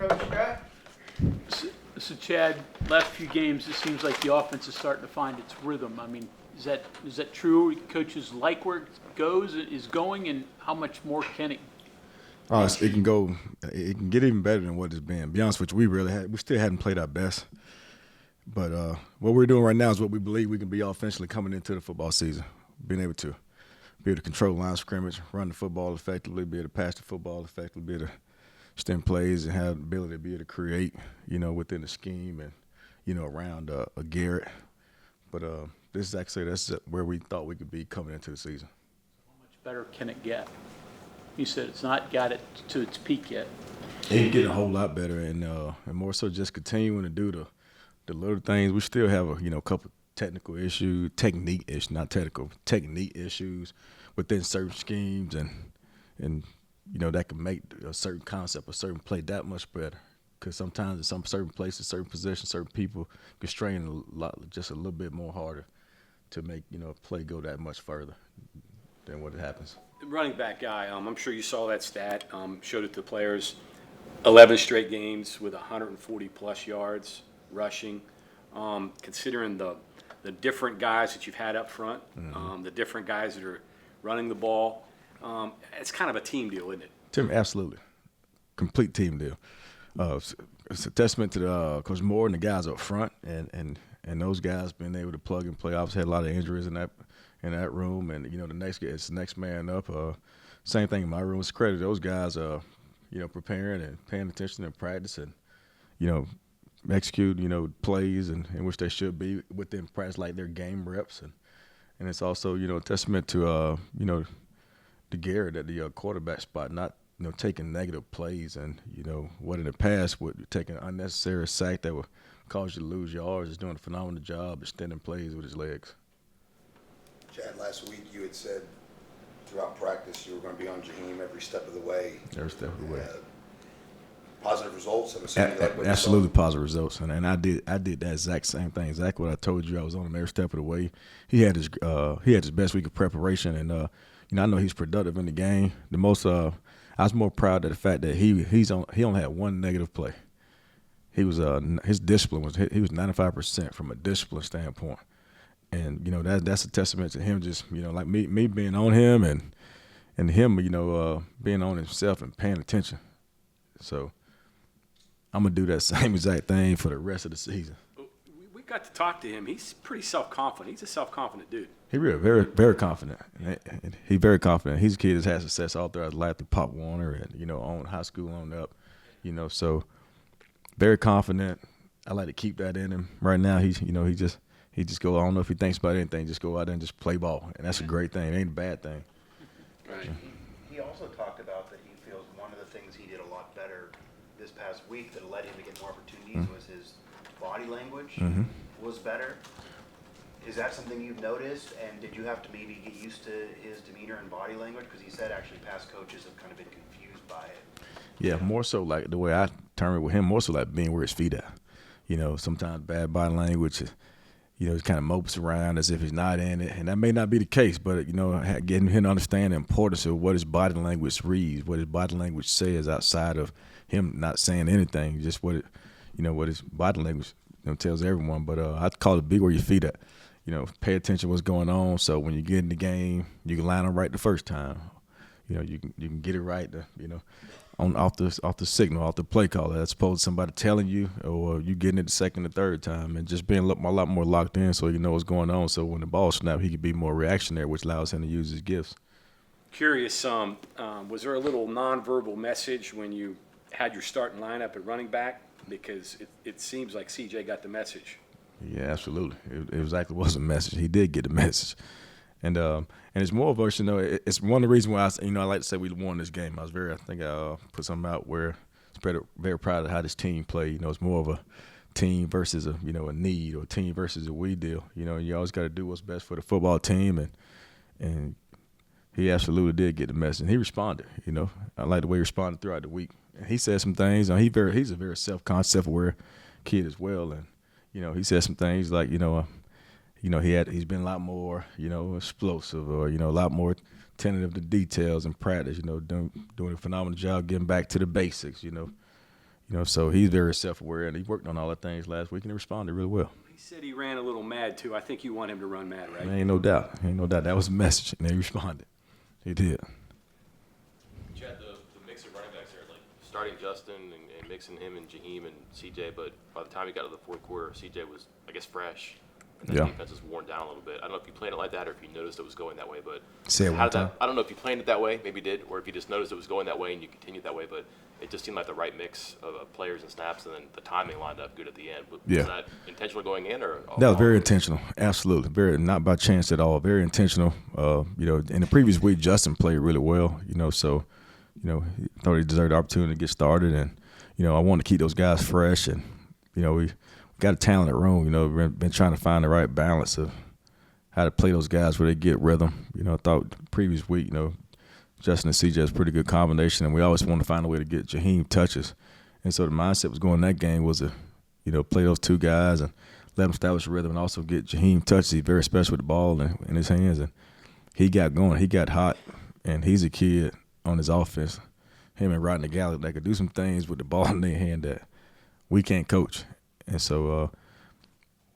Coach Scott. So Chad, last few games, it seems like the offense is starting to find its rhythm. I mean, is that true? Coaches like where it is going, and how much more can it? It can go. It can get even better than what it's been. To be honest with you, we still hadn't played our best. But what we're doing right now is what we believe we can be offensively coming into the football season. Being able to control line of scrimmage, run the football effectively, be able to pass the football effectively, be able to stem plays, and have the ability to be able to create, within the scheme and, around a Garrett. But this is actually that's where we thought we could be coming into the season. How much better can it get? You said it's not got it to its peak yet. It can get a whole lot better, and more so just continuing to do the little things. We still have a couple technical issues, technique issues within certain schemes, and that can make a certain concept, a certain play that much better. Because sometimes in some certain places, certain positions, certain people can strain just a little bit more harder to make a play go that much further than what it happens. The running back guy, I'm sure you saw that stat, showed it to the players. 11 straight games with 140-plus yards rushing. Considering the different guys that you've had up front, the different guys that are running the ball, it's kind of a team deal, isn't it? Absolutely. Complete team deal. It's a testament to Coach Moore and the guys up front, and those guys being able to plug and play. Obviously, had a lot of injuries in that room, and it's the next man up. Same thing in my room. It's credit to those guys, preparing and paying attention and practice, and execute plays in which they should be within practice, like their game reps, and it's also a testament to the Garrett at the quarterback spot, not taking negative plays and what in the past would taking an unnecessary sack that would cause you to lose yards. Is doing a phenomenal job extending plays with his legs. Chad, last week you had said throughout practice you were going to be on Jaheim every step of the way. Every step of the way. Positive results. I'm assuming you like what Absolutely you saw. positive results, and I did that exact same thing. Exactly what I told you. I was on him every step of the way. He had his best week of preparation, and I know he's productive in the game. I was more proud of the fact that he only had one negative play. He was his discipline was he was 95% from a discipline standpoint, and that's a testament to him. Just like me being on him and him being on himself and paying attention. So I'm gonna do that same exact thing for the rest of the season. We got to talk to him. He's pretty self-confident. He's a self-confident dude. He really very, very confident. He's very confident. He's a kid that's had success all throughout his life through Pop Warner and on high school on up. So very confident. I like to keep that in him. Right now, he just go. I don't know if he thinks about anything. Just go out there and just play ball, and that's a great thing. It ain't a bad thing. Right. He also talked about that he feels one of the things he did a lot better this past week that led him to get more opportunities was his body language was better. Is that something you've noticed, and did you have to maybe get used to his demeanor and body language? Because he said actually past coaches have kind of been confused by it. Yeah, more so like the way I term it with him, more so like being where his feet at. Sometimes bad body language, he kind of mopes around as if he's not in it, and that may not be the case, but, getting him to understand the importance of what his body language reads, what his body language says outside of him not saying anything, just what his body language tells everyone. But I call it be where your feet at. Pay attention to what's going on. So when you get in the game, you can line them right the first time. You can get it right. Off the signal, off the play call, as opposed to somebody telling you, or you getting it the second or third time, and just being a lot more locked in, so you know what's going on. So when the ball snaps, he can be more reactionary, which allows him to use his gifts. Curious, was there a little nonverbal message when you had your starting lineup at running back? Because it seems like CJ got the message. Yeah, absolutely. It exactly was a message. He did get the message, and it's more of us. It's one of the reasons why I like to say we won this game. I think I put something out where I'm very proud of how this team played. It's more of a team versus a need, or a team versus a we deal. You always got to do what's best for the football team, and he absolutely did get the message. And he responded. I like the way he responded throughout the week. And he said some things. He's a very self-conscious, self-aware kid as well, and he said some things like he's been a lot more explosive, or a lot more tentative to details in practice. Doing a phenomenal job getting back to the basics. So he's very self-aware, and he worked on all the things last week, and he responded really well. He said he ran a little mad, too. I think you want him to run mad, right? Ain't no doubt. That was the message, and he responded. He did. Chad, the mix of running backs there, like starting Justin and mixing him and Jaheim and CJ, but by the time he got to the fourth quarter, CJ was, I guess, fresh. And the defense was worn down a little bit. I don't know if you planned it like that or if you noticed it was going that way, but Say it one time. I don't know if you planned it that way, maybe you did, or if you just noticed it was going that way and you continued that way, but it just seemed like the right mix of players and snaps, and then the timing lined up good at the end. But Yeah. was that intentional going in, or? That was very intentional. Absolutely. Not by chance at all. Very intentional. In the previous week, Justin played really well, so, he thought he deserved the opportunity to get started. And, I wanted to keep those guys fresh. And, we got a talented room. We've been trying to find the right balance of how to play those guys where they get rhythm. I thought the previous week, Justin and CJ was a pretty good combination, and we always want to find a way to get Jaheim touches. And so the mindset was going in that game was to, play those two guys and let them establish a rhythm and also get Jaheim touches. He's very special with the ball in his hands, and he got going. He got hot, and he's a kid on his offense. Him and Rodney Gallup, they could do some things with the ball in their hand that we can't coach. And so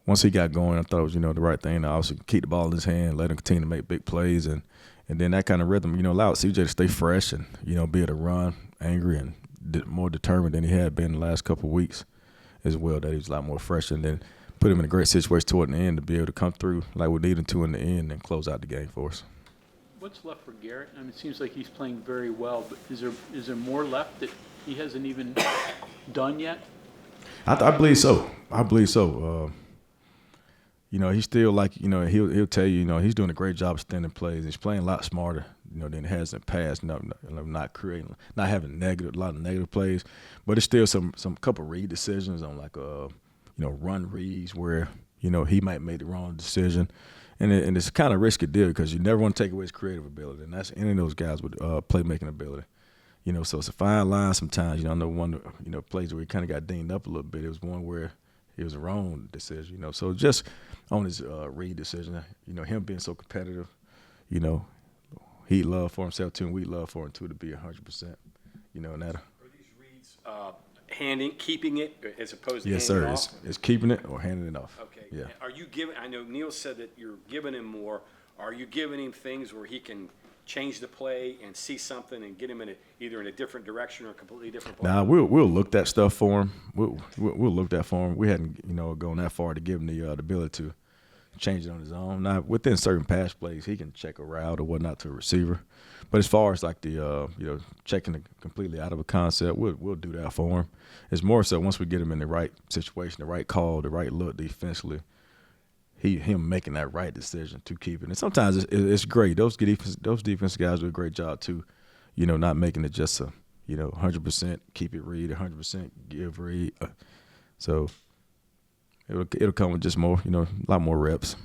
once he got going, I thought it was, the right thing to also keep the ball in his hand, let him continue to make big plays, and then that kind of rhythm, allowed CJ to stay fresh and, be able to run angry and more determined than he had been the last couple of weeks as well, that he was a lot more fresh, and then put him in a great situation toward the end to be able to come through like we needed to in the end and close out the game for us. What's left for Garrett? I mean, it seems like he's playing very well, but is there more left that he hasn't even done yet? I believe so. He's still like, he'll tell you, he's doing a great job of extending plays. He's playing a lot smarter, than he has in the past. Not having a lot of negative plays, but it's still some couple read decisions on like run reads where he might make the wrong decision, and it's kind of risky deal because you never want to take away his creative ability, and that's any of those guys with playmaking ability. So it's a fine line sometimes. I know one plays where he kind of got dinged up a little bit. It was one where it was a wrong decision. So just on his read decision, him being so competitive, he'd love for himself too, and we'd love for him too to be 100%. And that. Are these reads keeping it as opposed to Yes, handing sir. it off? It's keeping it or handing it off. Okay. Yeah. Are you giving? I know Neil said that you're giving him more. Are you giving him things where he can change the play and see something and get him either in a different direction or a completely different play? Nah, we'll look that stuff for him. We'll look that for him. We hadn't gone that far to give him the ability to change it on his own. Now within certain pass plays, he can check a route or whatnot to a receiver. But as far as like the checking it completely out of a concept, we'll do that for him. It's more so once we get him in the right situation, the right call, the right look defensively, him making that right decision to keep it. And sometimes it's great. Those defense guys do a great job too, not making it just a 100% keep it read, 100% give read. So it'll come with just more, a lot more reps.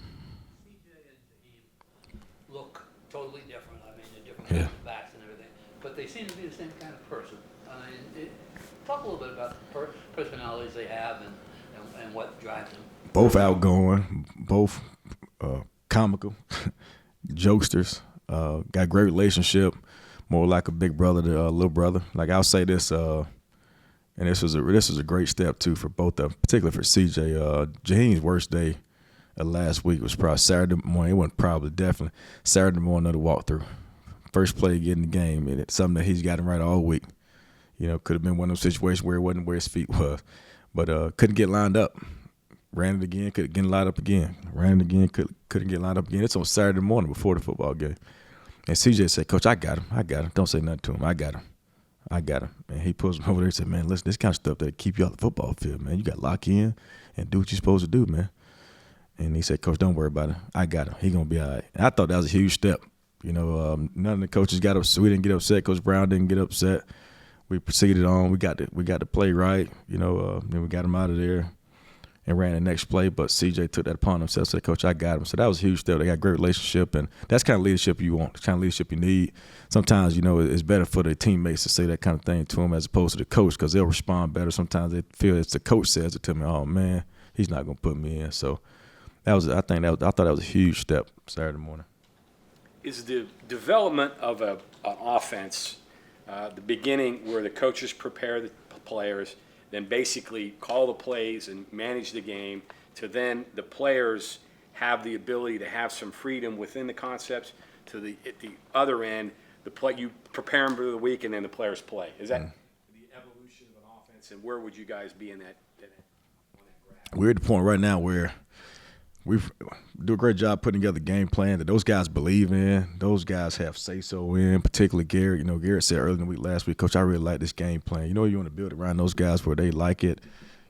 CJ and Jaheim look totally different. I mean, they're different kinds of backs and everything, but they seem to be the same kind of person. I mean, talk a little bit about the personalities they have and what drives them. Both outgoing, both comical, jokesters. Got great relationship, more like a big brother to a little brother. Like I'll say this, and this was a great step too for both of them, particularly for CJ. Jaheim's worst day of last week was probably Saturday morning. It wasn't probably, definitely Saturday morning of the walkthrough. First play getting the game, and it's something that he's gotten right all week. Could have been one of those situations where it wasn't where his feet was, but couldn't get lined up. Ran it again, couldn't get lined up again. Ran it again, couldn't get lined up again. It's on Saturday morning before the football game. And CJ said, "Coach, I got him. Don't say nothing to him. I got him. And he pulls him over there and said, "Man, listen, this kind of stuff that keep you out the football field, man. You got to lock in and do what you're supposed to do, man." And he said, "Coach, don't worry about it. I got him. He going to be all right." And I thought that was a huge step. None of the coaches got upset. We didn't get upset. Coach Brown didn't get upset. We proceeded on. We got the play right. Then we got him out of there and ran the next play, but CJ took that upon himself, said, "Coach, I got him." So that was a huge step. They got a great relationship, and that's the kind of leadership you want, the kind of leadership you need. Sometimes, it's better for the teammates to say that kind of thing to them as opposed to the coach because they'll respond better. Sometimes they feel it's the coach says it to me, "Oh, man, he's not going to put me in." So I thought that was a huge step Saturday morning. Is the development of an offense the beginning where the coaches prepare the players, then basically call the plays and manage the game, to then the players have the ability to have some freedom within the concepts, to at the other end, you prepare them for the week and then the players play. Is that the evolution of an offense, and where would you guys be in that on that graph? We're at the point right now where we do a great job putting together a game plan that those guys believe in. Those guys have say-so in, particularly Garrett. You know, Garrett said earlier in the week last week, Coach, I really like this game plan. You know, you want to build around those guys where they like it,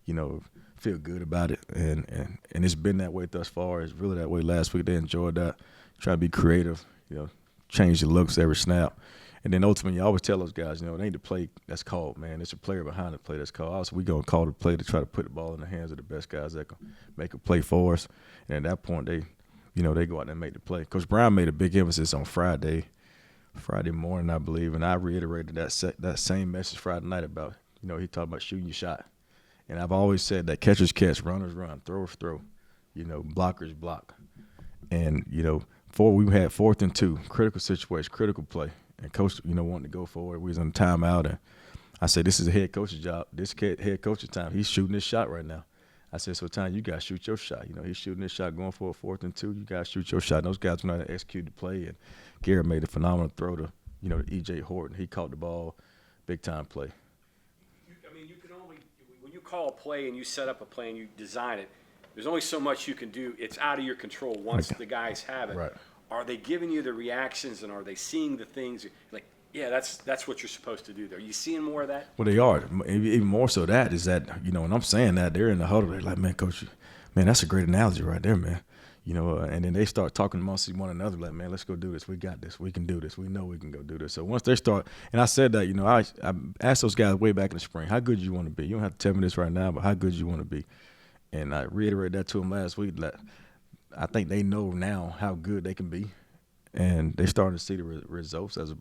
you know, feel good about it. And it's been that way thus far. It's really that way last week. They enjoyed that. Try to be creative, you know, change the looks every snap. And then ultimately, you always tell those guys, you know, it ain't the play that's called, man. It's a player behind the play that's called. Also, we're going to call the play to try to put the ball in the hands of the best guys that can make a play for us. And at that point, they go out there and make the play. Coach Brown made a big emphasis on Friday morning, I believe, and I reiterated that same message Friday night about, you know, he talked about shooting your shot. And I've always said that catchers catch, runners run, throwers throw, you know, blockers block. And, you know, we had 4th and 2, critical situation, critical play. And Coach, you know, wanted to go forward. We was on timeout, and I said, this is a head coach's job. This head coach's time. He's shooting this shot right now. I said, so Tanya, you guys shoot your shot. You know, he's shooting this shot, going for a 4th and 2. You guys shoot your shot. And those guys went out and executed the play, and Garrett made a phenomenal throw to, you know, to E.J. Horton. He caught the ball, big-time play. I mean, you can only – when you call a play and you set up a play and you design it, there's only so much you can do. It's out of your control once the guys have it. Right. Are they giving you the reactions, and are they seeing the things like, yeah, that's what you're supposed to do there? Are you seeing more of that? Well, they are. Even more so that is that, you know, when I'm saying that, they're in the huddle. They're like, man, Coach, man, that's a great analogy right there, man. You know, and then they start talking amongst one another like, man, let's go do this. We got this. We can do this. We know we can go do this. So once they start, and I said that, you know, I asked those guys way back in the spring, how good you want to be? You don't have to tell me this right now, but how good you want to be? And I reiterated that to them last week. That I think they know now how good they can be. And they're starting to see the results as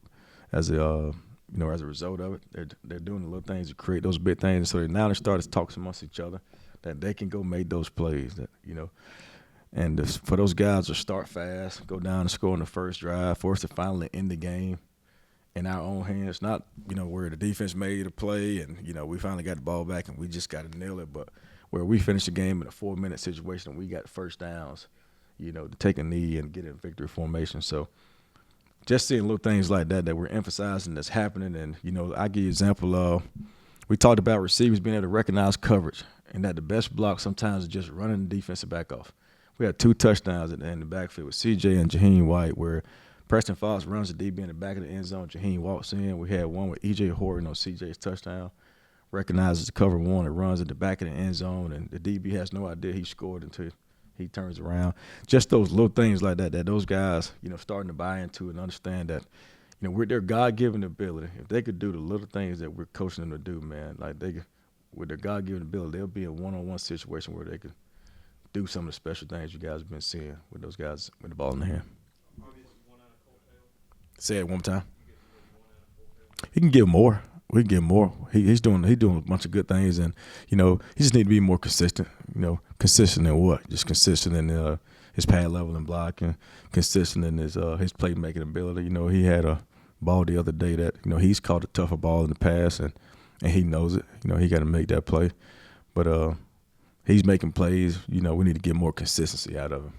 a result of it. They're doing the little things to create those big things. So now they start to talk amongst each other that they can go make those plays. That, you know, and for those guys to start fast, go down and score in the first drive, for us to finally end the game in our own hands. Not, you know, where the defense made a play and, you know, we finally got the ball back and we just got to nail it, but where we finished the game in a 4-minute situation and we got first downs, you know, to take a knee and get in victory formation. So just seeing little things like that we're emphasizing that's happening. And, you know, I give you an example of, we talked about receivers being able to recognize coverage and that the best block sometimes is just running the defensive back off. We had 2 touchdowns at the end of the backfield with CJ and Jaheim White where Preston Fox runs the DB in the back of the end zone. Jaheim walks in. We had one with E.J. Horton on CJ's touchdown, recognizes the cover one and runs at the back of the end zone, and the DB has no idea he scored until he turns around. Just those little things like that those guys, you know, starting to buy into and understand that, you know, we're their God-given ability. If they could do the little things that we're coaching them to do, man, like with their God-given ability, they'll be in a one-on-one situation where they could do some of the special things you guys have been seeing with those guys with the ball in the hand. Say it one more time. He can give more. We can get more. He's doing a bunch of good things, and you know he just need to be more consistent. You know, consistent in what? Just consistent in his pad level and blocking, consistent in his playmaking ability. You know, he had a ball the other day that, you know, he's caught a tougher ball in the past, and he knows it. You know, he got to make that play, but he's making plays. You know, we need to get more consistency out of him.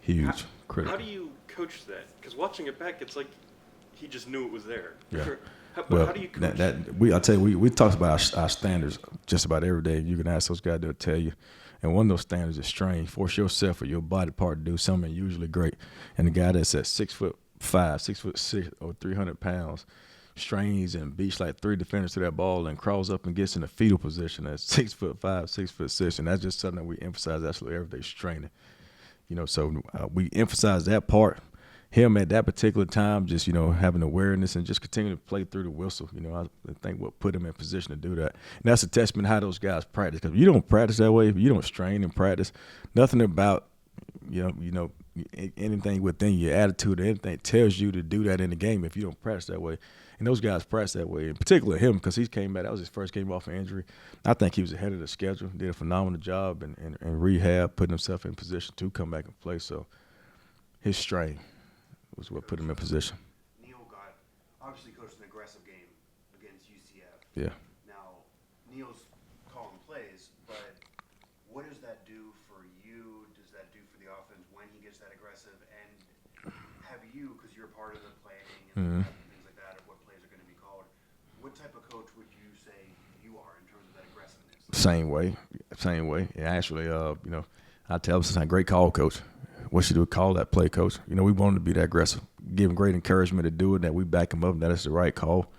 Huge, critical. How do you coach that? Because watching it back, it's like he just knew it was there. Yeah. How do you coach that? I'll tell you, we talk about our standards just about every day. You can ask those guys, they'll tell you. And one of those standards is strain. Force yourself or your body part to do something usually great. And the guy that's at 6'5", 6'6", or 300 pounds strains and beats like 3 defenders to that ball and crawls up and gets in a fetal position at 6'5", 6'6", and that's just something that we emphasize absolutely every day, straining. You know, so we emphasize that part. Him at that particular time, just, you know, having awareness and just continuing to play through the whistle. You know, I think what put him in position to do that. And that's a testament to how those guys practice. Because if you don't practice that way, if you don't strain and practice, nothing about, you know, anything within your attitude or anything tells you to do that in the game if you don't practice that way. And those guys practice that way, in particular him, because he came back. That was his first game off of injury. I think he was ahead of the schedule, did a phenomenal job in rehab, putting himself in position to come back and play. So his strain was what put him in position. Neil obviously Yeah. Now, Neil's calling plays, but what does that do for you? Does that do for the offense when he gets that aggressive? And have you, because you're part of the planning and things like that, of what plays are going to be called, what type of coach would you say you are in terms of that aggressiveness? Same way. Yeah, actually, I tell them sometimes, great call, coach. What should we call that play, coach? We want him to be that aggressive, give him great encouragement to do it, that we back him up, and that is the right call.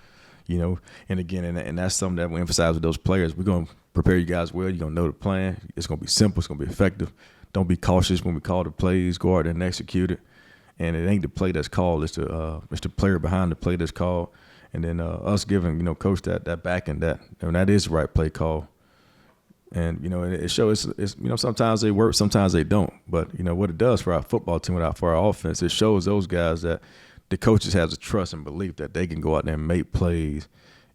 And again, and that's something that we emphasize with those players. We're going to prepare you guys well. You're going to know the plan. It's going to be simple. It's going to be effective. Don't be cautious when we call the plays. Go out there and execute it. And it ain't the play that's called. It's the player behind the play that's called. And then us giving, coach that back and that is the right play call. And, it shows, sometimes they work, sometimes they don't. But, what it does for our football team, for our offense, it shows those guys that the coaches have the trust and belief that they can go out there and make plays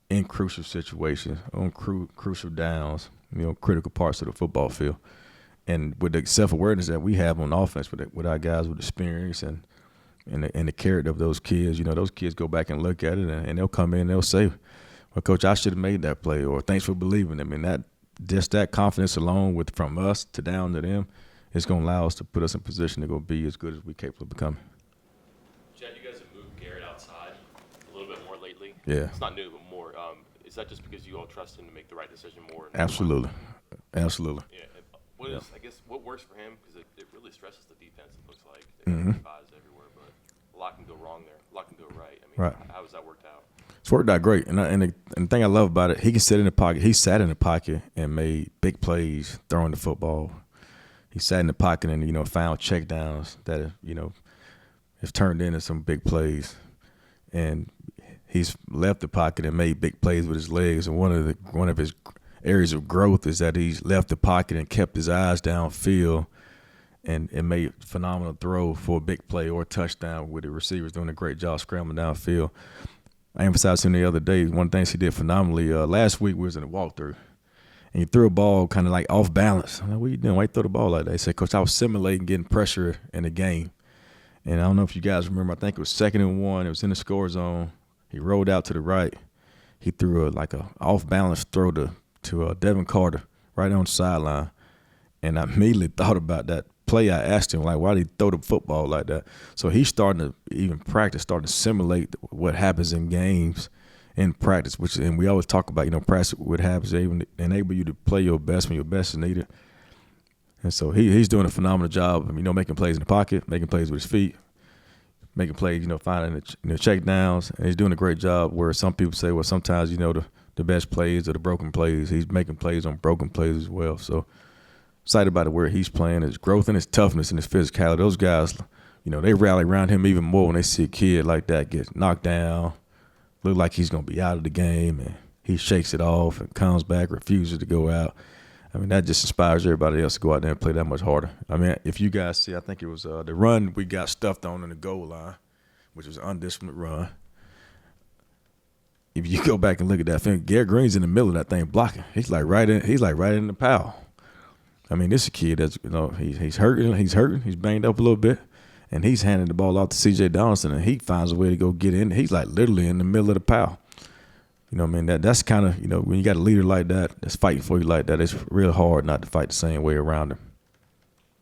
in crucial situations, on crucial downs, critical parts of the football field. And with the self-awareness that we have on offense with our guys with experience and the character of those kids, those kids go back and look at it and they'll come in and they'll say, well, Coach, I should have made that play, or thanks for believing in me. And that confidence alone from us to down to them is going to allow us to put us in position to go be as good as we're capable of becoming. Chad, you guys have moved Garrett outside a little bit more lately. Yeah. It's not new, but more. Is that just because you all trust him to make the right decision more? Absolutely. Absolutely. Yeah. What works for him? Because it really stresses the defense, it looks like. Mm-hmm. They guys everywhere, but a lot can go wrong there. A lot can go right. Right. How has that worked out? It's worked out great. And the thing I love about it, he can sit in the pocket. He sat in the pocket and made big plays throwing the football. He sat in the pocket and, found checkdowns that, have turned into some big plays. And he's left the pocket and made big plays with his legs. And one of his areas of growth is that he's left the pocket and kept his eyes downfield and made a phenomenal throw for a big play or a touchdown with the receivers doing a great job scrambling downfield. I emphasized him the other day. One of the things he did phenomenally, last week we was in a walkthrough, and he threw a ball kind of like off balance. I'm like, what are you doing? Why you throw the ball like that? He said, Coach, I was simulating getting pressure in the game. And I don't know if you guys remember, I think it was 2nd and 1. It was in the score zone. He rolled out to the right. He threw a off-balance throw to Devin Carter right on the sideline. And I immediately thought about that play. I asked him, why did he throw the football like that? So he's starting to even practice, starting to simulate what happens in games in practice, and we always talk about, practice what happens, even enable you to play your best when your best is needed. And so he's doing a phenomenal job, making plays in the pocket, making plays with his feet, making plays, finding the check downs. And he's doing a great job where some people say, well, sometimes, the best plays are the broken plays. He's making plays on broken plays as well. So excited about where he's playing, his growth and his toughness and his physicality. Those guys, they rally around him even more when they see a kid like that get knocked down, look like he's going to be out of the game, and he shakes it off and comes back, refuses to go out. That just inspires everybody else to go out there and play that much harder. If you guys see, I think it was the run we got stuffed on in the goal line, which was an undisciplined run. If you go back and look at that thing, Garrett Green's in the middle of that thing blocking. He's like right in the pile. This is a kid that's, he's hurting, he's banged up a little bit, and he's handing the ball off to C.J. Donaldson, and he finds a way to go get in. He's like literally in the middle of the pile. That's kind of, when you got a leader like that that's fighting for you like that, it's real hard not to fight the same way around him.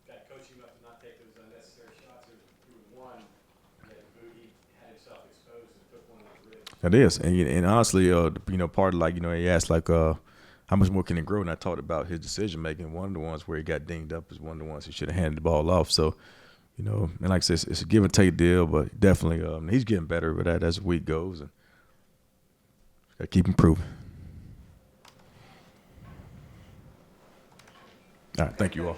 That coaching him up to not take those unnecessary shots. Through one, he had himself exposed and took one of the ribs. That is, and honestly, part of he asked how much more can he grow? And I talked about his decision making. One of the ones where he got dinged up is one of the ones he should have handed the ball off. So, and like I said, it's a give and take deal, but definitely he's getting better with that as the week goes, and got to keep improving. All right, thank you all.